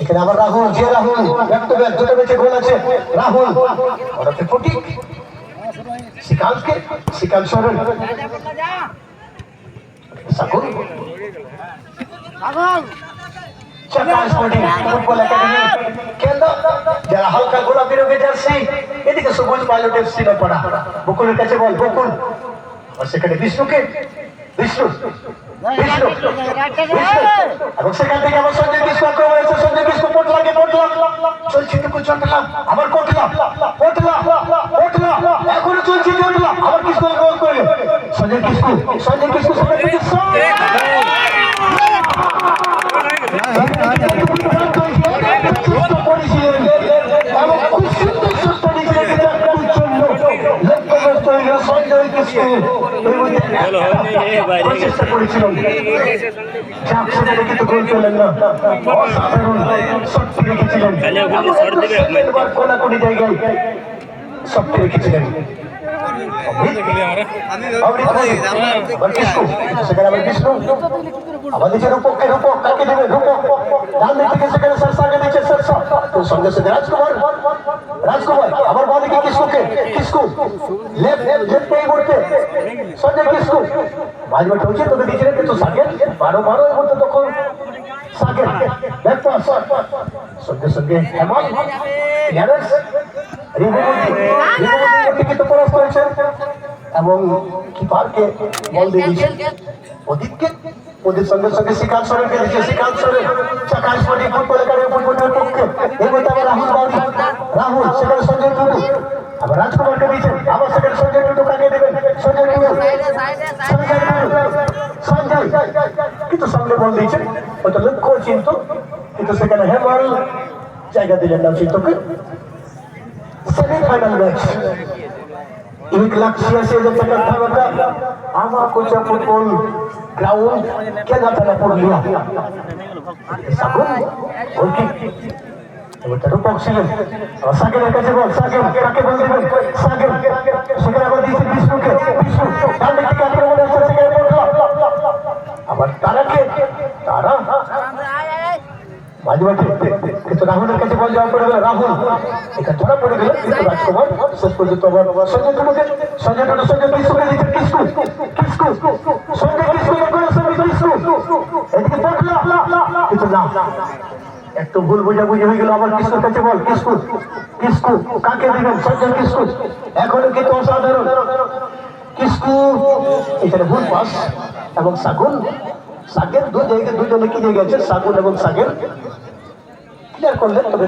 এখানে আবার রাহুল, যে রাহুল ব্যাক টু ব্যাক দুটো ম্যাচে গোল আছে। রাহুল ওটাতে ফটিক, শ্রীকান্ত সরেন, সাকুন, ফুটবল একাডেমি কেন্দ্র, যারা হালকা গোলাপি রঙের জার্সি, এদিকে সবুজ পাইলট এফসি পড়া। বকুলের কাছে বল, বকুল, আর সেখানে বিষ্ণুকে, বিষ্ণু বিষ্ণু বিষ্ণু, এবং সেখান থেকে আবার সঞ্জয় কিস্কু আক্রমণ হয়েছে। সঞ্জয় কিস্কু পটলাকে, পটলা চলছে টুকু চটলা, আবার পটলা পটলা পটলা, এখনো চলছে চটলা, আবার কিস্কু গোল করলো। সঞ্জয় কিস্কু, সঞ্জয় কিস্কু চেষ্টা করেছিলাম, কিন্তু গোল পেলেন না। অসাধারণ শক্তি রেখেছিলেন, কোনাকুনি জায়গায় শক্তি রেখেছিলেন। সেখানে আবার বিষ্ণু, আমাদের যে রূপককে, রূপক কাকে দেবে, রূপক ডান দিক থেকে সেখানে সরসাকে দিচ্ছে, সরসা সঙ্গে সঙ্গে রাজকুমার, রাজকুমার আবার বাঁ দিকে কিস্কুকে, কিস্কু লেফট লেফট এই মুহূর্তে সঞ্জয় কিস্কু মাঝ মাঠে হচ্ছে, তোকে দিয়েছিলেন কিন্তু সাকের বারো বারো এই মুহূর্তে তখন সাকের লেফট পাস, সঙ্গে সঙ্গে হেমন্ত ক্লিয়ারেন্স, কিন্তু পরাস্ত হয়েছে এবং কিপারকে বল দিয়ে দিয়েছে প্রদীপকে। প্রদীপ সঙ্গে সঙ্গে শ্রীকান্ত সরেনকে দিচ্ছে, শ্রীকান্ত সরেন চাকাশ পাটি ফুটবল একাডেমি ফুটবলের পক্ষে। এই মধ্যে আবার রাহুল বাউরি, রাহুল সেখানে সঞ্জয় টুডু, আবার রাজকুমারকে দিয়েছেন, আবার সেখানে সঞ্জয় টুডু কাকে দেবেন, সঞ্জয় টুডু, সঞ্জয় কিন্তু সামনে বল দিয়েছেন, ওটা লক্ষ্য চিন্ত, কিন্তু সেখানে হেমাল জায়গা দিলেন না চিন্তকে। सेमीफाइनल मैच 1,86,000 টাকার ধামাকা আমাকুচা ফুটবল গ্রাউন্ড কেনাতানা পড়লিয়া সাকুন গোলকি এটা রূপক ছিলেন। সাগরের কাছে বল, সাগর কাকে বল দেবেন, সাগর সেখানে আবার দিয়েছে বিষ্ণুকে, বিষ্ণু ডান দিক থেকে আক্রমণ হচ্ছে, সেখানে আবার তারাকে, তারা মাঝে মাঝে কিন্তু রাহুলের কাছে বল যাওয়া পড়ে গেল, রাহুল এটা ধরা পড়ে গেল, কিন্তু রাজকুমার শেষ পর্যন্ত আবার সঞ্জয় টুডুকে, সঞ্জয় টুডু সঞ্জয় কিস্কুকে দিচ্ছে, কিস্কু কিস্কু সঞ্জয় কিস্কু এদিকে পড়লো কিন্তু না, একটু ভুল বোঝাবুঝি হয়ে গেল। আবার কিস্কুর কাছে বল, কিস্কু কিস্কু কাকে দিবেন, সঞ্জয় কিস্কু এখনো কিন্তু অসাধারণ কিস্কু, এখানে ভুল পাস এবং সাগুন, সাগের দু জায়গায় দুজনে কি জায়গা আছে, সাগুন এবং সাগের ক্লিয়ার করলেন, তবে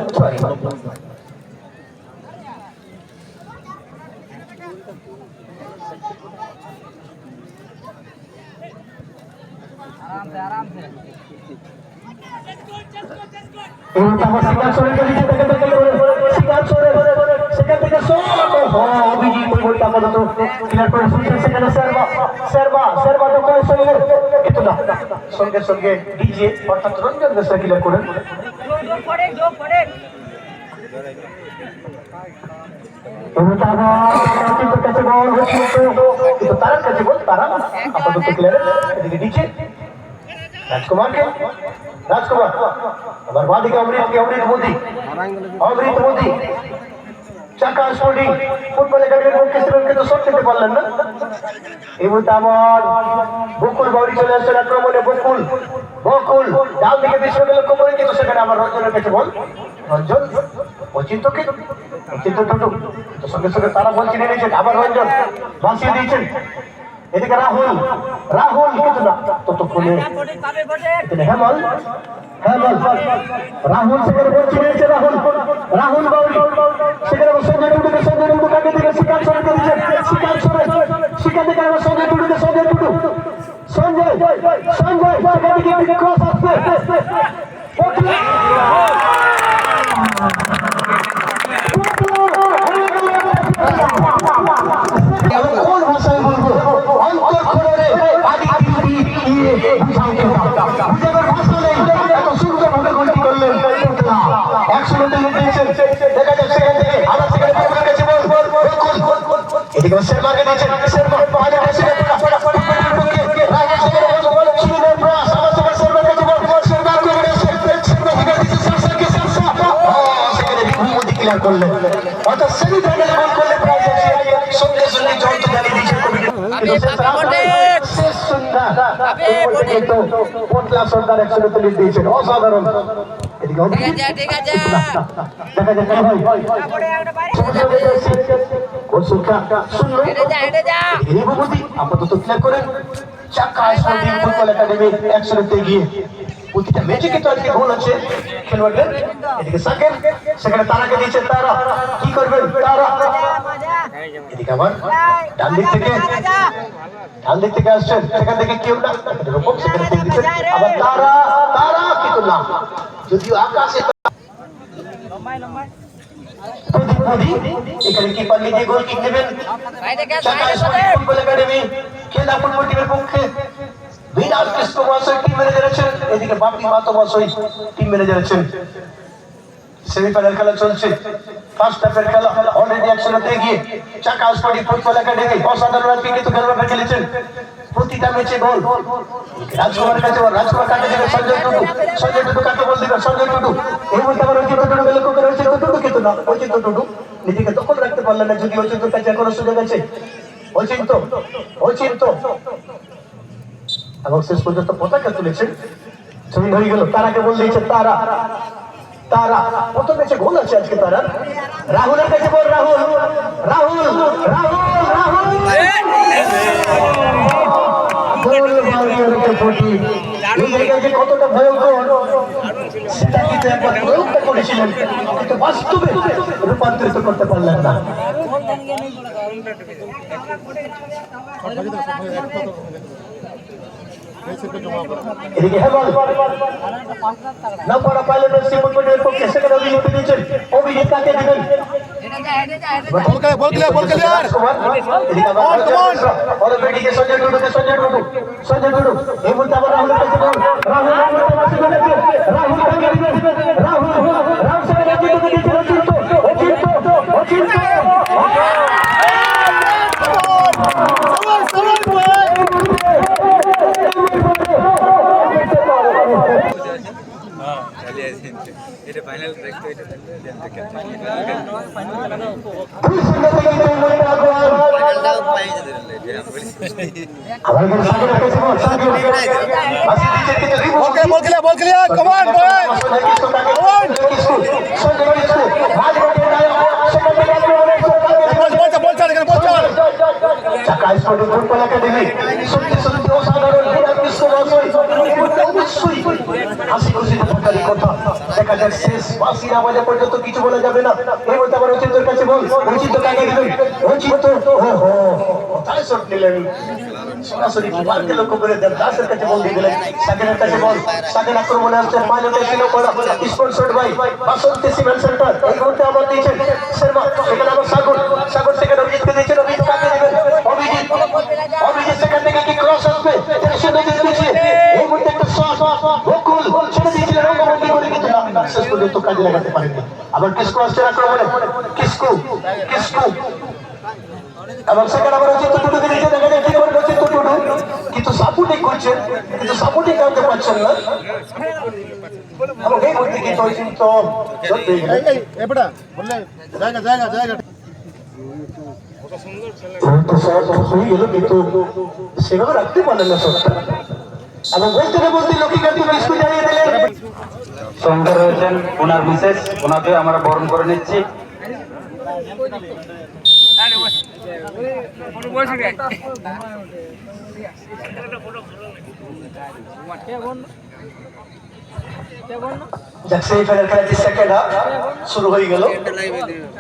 সেখান থেকে অভিজিৎ বলটা আপাতত ক্লিয়ার করে শুনছেন, সেখানে শেরবা শেরবা শেরবা তো করে সঙ্গে কিন্তু না, সঙ্গে সঙ্গে ডিজে অর্থাৎ রঞ্জন দেশে ক্লিয়ার করেন। কিন্তু তার কাছে বল, তারা আপাতত ক্লিয়ার, এদিকে ডিজে রাজকুমারকে, রাজকুমার আবার বাদিকে অমৃতকে, অমৃত মোদী, অমৃত মোদী চাকা স্পোর্টিং ফুটবল একাডেমির পক্ষে ছিলেন, কিন্তু শট খেতে পারলেন না। এই মুহূর্তে আবার বকুল বাউরি চলে আসছেন আক্রমণে, বকুল বকুল ডাল দিকে বিষ্ণুকে লক্ষ্য করে, কিন্তু সেখানে আবার রঞ্জনের কাছে বল, রঞ্জন অচিন্তকে, অচিন্ত টুটু সঙ্গে সঙ্গে তারা বল চিনে নিয়েছেন, আবার রঞ্জন ভাসিয়ে দিয়েছেন, এদিকে রাহুল, রাহুল কিন্তু না, ততক্ষণে হেমল, হেমল রাহুল সেখানে বল চিনে নিয়েছে, রাহুল রাহুল বাউরি সেখানে সঞ্জয় টুডুকে, সঞ্জয় টুডু কাকে দিকে শ্রীকান্ত সরেনকে দিচ্ছেন, শ্রীকান্ত সরেন সেখান থেকে আবার সঞ্জয় টুডুকে, সঞ্জয় টুডু সঞ্জয় সঞ্জয় সেখান থেকে একটি ক্রস আসছে, কোন ভাষায় বলবো, অন্তঃক্ষণে ভাষা নেই, এত সুন্দরভাবে গোলটি করলেন। 100 মিটার দিয়েছেন, দেখা যাচ্ছে সেখান থেকে আবার সেখানে কাছে বল, এদিকে শেরমাকে দিয়েছেন, শেরমা শেরমার কাছে বল, পার করলেন অর্থাৎ সেমিফাইনালে গোল করলে প্রাইজ আছে সঙ্গে সঙ্গে জল তো জানিয়ে দিয়েছেন শেষ সন্ধ্যা কিন্তু পোটলা সর্দার 139 দিয়েছেন অসাধারণ এদিকে দেখা যাক ভাই গোল সংখ্যা 0 আপাতত ক্লিয়ার করেন চাকা স্পোর্টিং ফুটবল একাডেমি 100 এগিয়ে প্রতিটা ম্যাচে কিন্তু আজকে গোল আছে খেলোয়াড়দের এদিকে সাকের সেখানে তারাকে দিয়েছে তারা কি করবেন তারা এদিকে আবার ডান দিক থেকে আসছেন সেখান থেকে কেউ না সেখানে আবার তারা তারা কিন্তু না যদিও আকাশে এখানে কি পারলে দিয়ে গোল কিক নেবেন ফুটবল একাডেমি খেলা ফুটবল টিমের পক্ষে বিনাল কৃষ্ণ মহাশয় টিম ম্যানেজার আছেন এদিকে বাপি মাতো মহাশয় টিম ম্যানেজার আছেন সেমিফাইনাল খেলা চলছে ফার্স্ট হাফের খেলা অলরেডি 100 এগিয়ে চাকা স্পোর্টিং ফুটবল একাডেমি অসাধারণ কিন্তু খেলোয়াড়রা খেলেছেন প্রতিটা ম্যাচে গোল রাজকুমারের কাছে রাজকুমার কাটে দেবে সঞ্জয় টুডু কাকে বল দিবে সঞ্জয় টুডু এই মুহূর্তে আবার অচিন্ত টুডু লক্ষ্য করে হয়েছে টুডু কিন্তু না অচিন্ত টুডু নিজেকে দখল রাখতে পারলেন না যদি অচিন্তর কাছে এখনো সুযোগ আছে অচিন্ত এবং শেষ পর্যন্ত পতাকা তুলেছেন ছবি হয়ে গেল তারাকে বল দিয়েছে তারা কত ম্যাচে গোল আছে আজকে তারা রাহুলের কাছে বল রাহুল কতটা ভয়ঙ্কর সেটা কিন্তু একবার প্রয়োগটা করেছিলেন কিন্তু বাস্তবে রূপান্তরিত করতে পারলেন না এদিকে হেবল না পড়া পাইলটের সিমনের পক্ষে সেখানে অভিযোগ দিয়েছেন অভিযোগ কাকে দিবেন বল ক্লিয়ার এদিকে আবার অলরেডি সঞ্জয় টুডু এই মুহূর্তে আবার রাহুলের কাছে বল রাহুল সেখানে দিয়েছেন অচিন্ত এটা ফাইনাল ট্র্যাক তো এটা বল ক্লিয়ার কাম অন বল চল এখানে বল চল চাকা স্পোর্টিং ফুটবল একাডেমি সত্যি অসাধারণ অবশ্যই হাসি খুশি থাকার কথা দেখা যাক শেষ বাসি না বাজা পর্যন্ত কিছু বলা যাবে না এই মধ্যে আবার অচিন্তর কাছে বল অচিন্ত কাকে দিলেন অচিন্ত কোথায় শট নিলেন সরাসরি কিপারকে লক্ষ্য করে দেন দাসের কাছে বল দিয়ে দিলেন সাকেনের কাছে বল সাকেন আক্রমণে আসছেন পাইলটে ছিল পড়া sponsored by Basanti cement centre এই মুহূর্তে আবার দিয়েছেন শর্মা সেখানে আবার সাগর সেখানে অভিজিৎকে দিয়েছেন অভিজিৎ কাকে দিবেন অভিজিৎ সেখান থেকে কি ক্রস আসবে এই মুহূর্তে একটা শট বকুল ছেড়ে দিয়েছিলেন রঙ্গবন্দি করে কিন্তু শেষ পর্যন্ত কাজে লাগাতে পারেনি আবার কিসকু আসছেন আক্রমণে কিসকু এবং সেখানে আবার অচিন্ত টুডুকে দিয়েছে দেখা যায় কি করে অচিন্ত টুডু কিন্তু সাপোর্টিং করছেন কিন্তু সাপোর্টিং কাউকে পাচ্ছেন না এবং এই মুহূর্তে কিন্তু অচিন্ত জায়গা কিন্তু সেভাবে রাখতে পারলেন না শটটা এবং বলতে লক্ষ্মীকান্ত কিসকু জানিয়ে দিলেন সঙ্গে রয়েছেন ওনার বিশেষ ওনাকে আমরা বরণ করে নিচ্ছি সেকেন্ড হাফ শুরু হয়ে গেল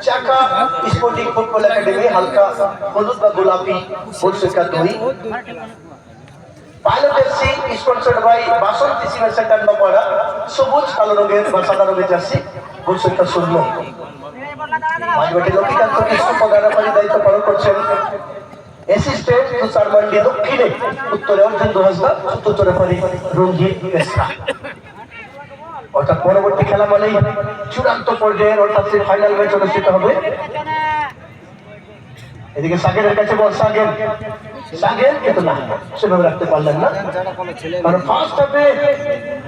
চাকা স্পোর্টিং ফুটবল একাডেমি হালকা হলুদ বা গোলাপি গোল সংখ্যা 2 pilot FC sponsored by Basanti cement centre নপাড়া সবুজ কালো রঙের বা সাদা রঙের জার্সি গোল সংখ্যা 0 মাঝমাঠে লক্ষ্মীকান্ত কিসকু প্রধানমন্ত্রী দায়িত্ব পালন করছেন অ্যাসিস্ট্যান্ট তুষার মান্ডি দক্ষিণে উত্তরে অর্জুন দোহাজদা উত্তরে রেফারি রঞ্জিত মেসরা অর্থাৎ পরবর্তী খেলা মানেই চূড়ান্ত পর্যায়ের অর্থাৎ ফাইনাল ম্যাচ অনুষ্ঠিত হবে এদিকে সাগেরের কাছে বল সাগের কিন্তু না সেভাবে রাখতে পারলেন না কারণ ফার্স্ট হাফে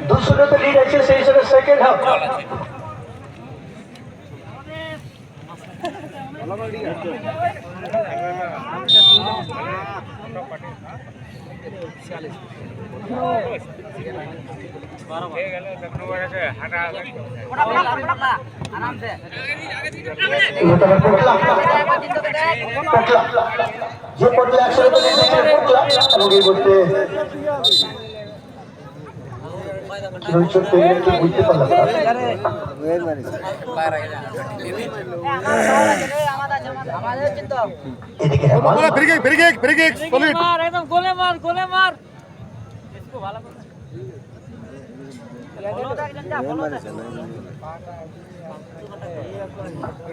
200 লিড আছে সেই হিসেবে সেকেন্ড হাফ যে পটলা 100 টাকা দিয়েছে পটলা এবং এই বলতে বুঝতে পারলাম এদিকে ফ্রি কিক সলিড একদম গোলে মার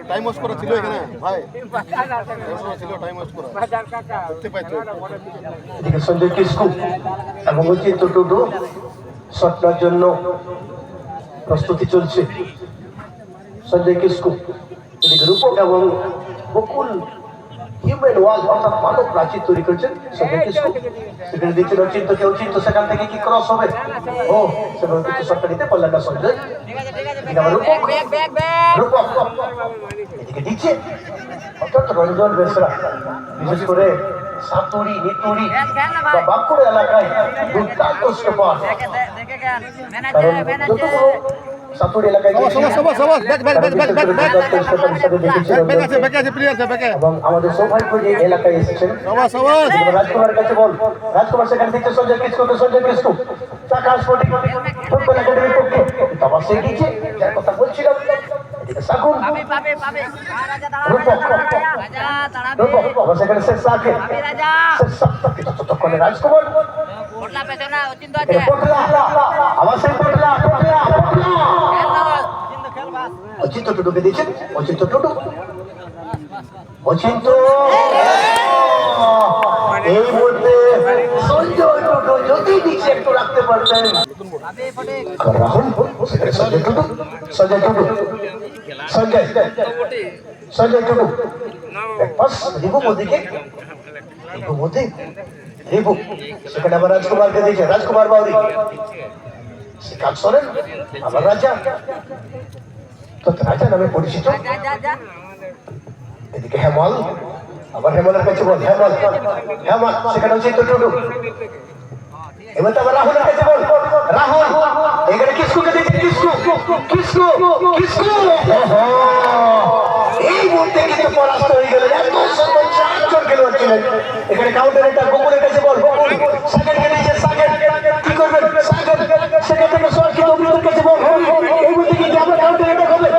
টাইম ওয়েস্ট করা ছিল এখানে ভাই ছিল টাইম ওয়েস্ট করা দেখতে পাইছো এদিকে সঞ্জয় কিসকু এবং অচিন্ত টুডু শটটার জন্য প্রস্তুতি চলছে সঞ্জয় কিসকু এদিকে রূপক এবং বকুল হিউম্যান ওয়াল অর্থাৎ মানব প্রাচীর তৈরি করছেন সঞ্জয় কিসকু সেখানে দিচ্ছেন অচিন্ত সেখান থেকে কি ক্রস হবে ও সেখানে কিছু শটটা নিতে পারলেন না সঞ্জয় এদিকে আবার রূপক এদিকে দিচ্ছে অর্থাৎ রঞ্জন বেসরা বিশেষ করে সাতুরি নিতুরি বা বাঁকুড়া এলাকায় দুর্দান্ত স্টপার কারণ যতগুলো সাতুরি এলাকায় এবং আমাদের সৌভাগ্য যে এলাকায় এসেছেন রাজকুমারের কাছে বল রাজকুমার সেখানে দিচ্ছে সঞ্জয় কিসকু চাকা স্পোর্টিং ফুটবল একাডেমির পক্ষে আবার সে দিচ্ছে যার কথা বলছিলাম সাকুন সেখানে ততক্ষণে রাজকুমার অচিন্ত টুটুকে দিচ্ছেন অচিন্ত টুটু অচিন্ত এই মুহূর্তে সঞ্জয় টুটু যদি দিচ্ছে একটু রাখতে পারতেন রাহুল সেখানে সঞ্জয় টুটু সঞ্জয় টুটু রিভু মোদিকে রিভু সেখানে আবার রাজকুমারকে দিয়েছে রাজকুমার বাউরি শ্রীকান্ত সোরেন আবার রাজা তো রাজা নামে পরিচিত এদিকে হেমল আবার হেমলের কাছে বল হেমল সেখানে হচ্ছে টুটু এবার তো আবার রাহুলের কাছে বল রাহুল এখানে কিসকুকে দিয়েছে কিসকু এই মুহূর্তে কিন্তু পরাস্ত হয়ে গেল চারজন খেলোয়াড় ছিলেন এখানে কাউন্টার একটা গোকুলের কাছে বল সাগরকে দিয়েছে সাগর কি করবেন সাগর সেখান থেকে সরকার অভিযোগের কাছে বল এই মুহূর্তে কিন্তু আবার কাউন্টার একটা হবে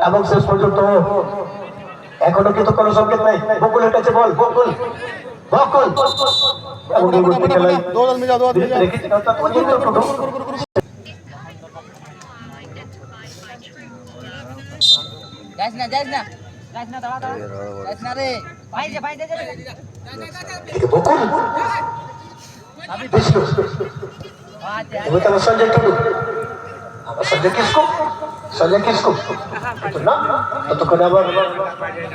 এবং শেষ পর্যন্ত এখনো কিন্তু কোনো সংকেত নাই বকুলের কাছে বল বকুল এবং এই মুহূর্তে খেলায় রেখেছেন অর্থাৎ অচিন্ত টুটু বকুল বিষ্ণু এবার আমার সঞ্জয় টুটু আমার সঞ্জয় কিসকু কিন্তু না ততক্ষণে আবার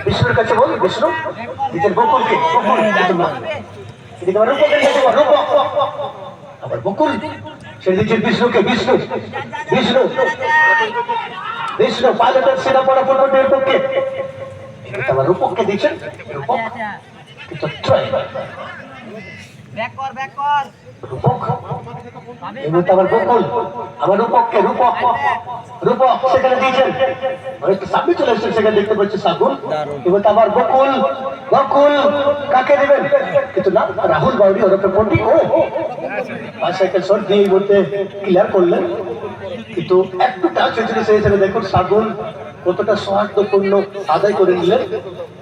বিষ্ণুর কাছে বল বিষ্ণু দিতেন বকুলকে কিন্তু না এদিকে আবার রূপকের কাছে বল রূপক আবার বকুল সে দিচ্ছেন বিষ্ণু পাইলটের সেনাপড়া ফুটবলের পক্ষে আবার রূপককে দিচ্ছেন রূপক কিন্তু ট্রাই রূপক এবার আবার বকুল আবার রূপক সেখানে দিয়েছেন একটু সামনে চলে এসেছেন সেখানে দেখতে পাচ্ছি সাগুন এবার আবার বকুল কাকে দেবেন কিন্তু না রাহুল বাউরি ওরফে পন্ডি ও 5 সাইকেল শট দিয়ে বলতে ক্লিয়ার করলেন কিন্তু একটু টাচ হয়েছিল সেই হিসেবে দেখুন সাগুন কতটা সৌহার্দ্যপূর্ণ আদায় করে নিলেন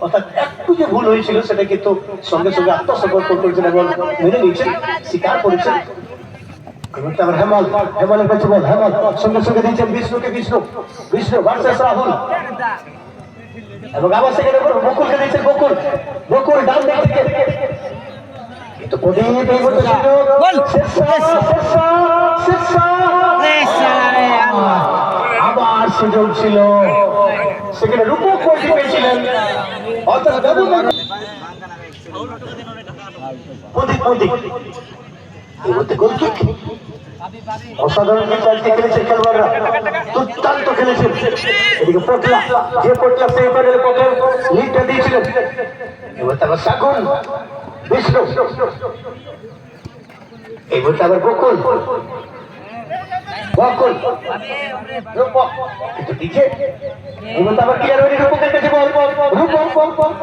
অর্থাৎ একটু যে ভুল হয়েছিল সেটা কিন্তু সঙ্গে সঙ্গে আত্মসমর্পণ করেছেন এবং মেনে নিয়েছেন স্বীকার করেছেন হেমলের কাছে বল হেমল সঙ্গে সঙ্গে দিচ্ছেন বিষ্ণু ভার্সেস রাহুল এবং আবার সেখানে বকুলকে দিচ্ছেন বকুল ডান দিক থেকে কিন্তু আবার সুযোগ ছিল সেখানে রূপক পেয়েছিলেন বাচ্চারা ব্যবহার প্রদীপ এই মধ্যে গোলকিক অসাধারণ কিন্তু আজকে খেলেছেন খেলোয়াড়রা, দুর্দান্ত খেলেছেন। এদিকে পটলা, যে পটলা সেমিফাইনালে প্রথম লিডটা দিয়েছিলেন, এবার তারপর সাগুন, বিষ্ণু, এই মুহূর্তে আবার বকুল, কিন্তু দিচ্ছে এই মুহূর্তে আবার ক্লিয়ার হয়নি রূপকের কাছে বল,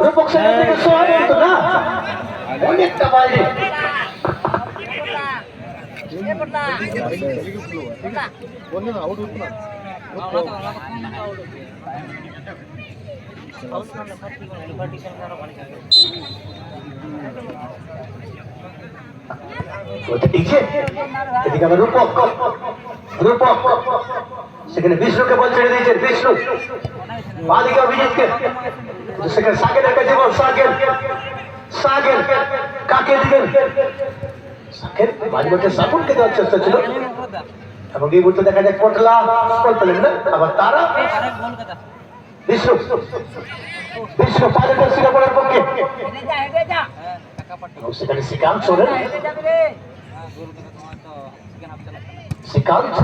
রূপক সেখান থেকে সোহাগ তো না, অনেকটা বাইরে। বললে না আউট হতো না এদিকে আবার রূপক, সেখানে বিষ্ণুকে বল ছেড়ে দিয়েছেন, বিষ্ণু বাদিকে অভিজিৎকে, সেখানে সাগেরের কাছে বল, সাগের কাকে দিবেন, সাগের মাঝে মধ্যে সাপুনকে দেওয়ার চেষ্টা ছিল, এবং এই মুহূর্তে দেখা যায় পটলা বল পেলেন না, আবার তারা বিষ্ণু পাঁচের সিঙ্গাপুরের পক্ষে, সেখানে শ্রীকান্ত শোনেন, শ্রীকান্ত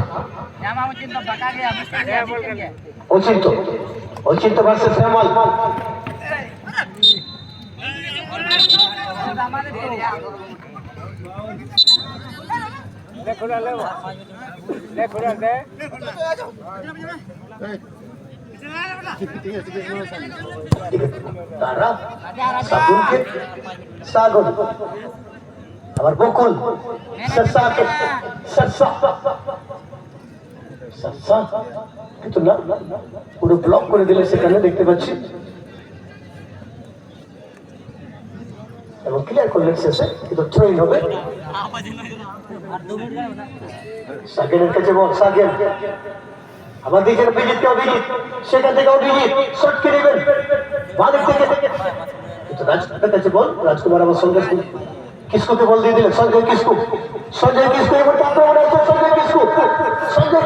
অচিন্ত ভার্সেস শ্যামল, তারা সাগুনকে, সাগর আবার বকুল, কিন্তু না, পুরো ব্লক করে দিলে সেখানে দেখতে পাচ্ছি, এবং ক্লিয়ার করলেন শেষে, কিন্তু থ্রোইং হবে। সাগেরের কাছে বল, সাগের আবার দিয়েছেন অভিজিৎকে, অভিজিৎ সেখান থেকে অভিজিৎ শটকে নেবেন বাদিক থেকে, কিন্তু রাজকুমারের কাছে বল, রাজকুমার আবার সঙ্গে কিসকোকে বল দিয়ে দিলেন, সঞ্জয় কিসকু এবার আক্রমণ আছে, সঞ্জয়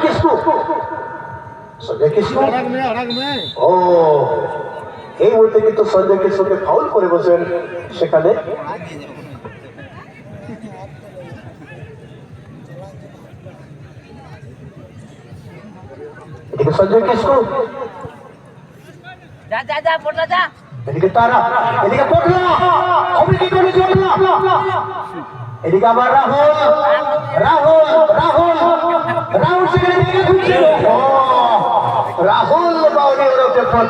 কিসকু, ও এই মুহূর্তে কিন্তু সঞ্জয় কিসকোকে ফাউল করে বসেন সেখানে, এদিকে সঞ্জয় কিসকু, এদিকে তারা, এদিকে পটলা, অভিজিৎ এদিকে আবার রাহুল সেখানে দিকে ঢুকছিল, রাহুল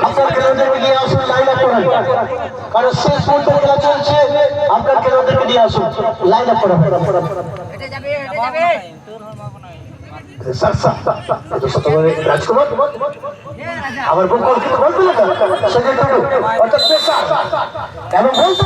আপনার খেলোয়াড়দেরকে নিয়ে আসুন, লাইন আপ করেন, কারণ শেষ মুহূর্তে খেলা চলছে, আপনার খেলোয়াড়দেরকে নিয়ে আসুন, লাইন আপ করেন। রাজকুমার আবার বল কিন্তু বলতে লাগা, অর্থাৎ এবং বলতে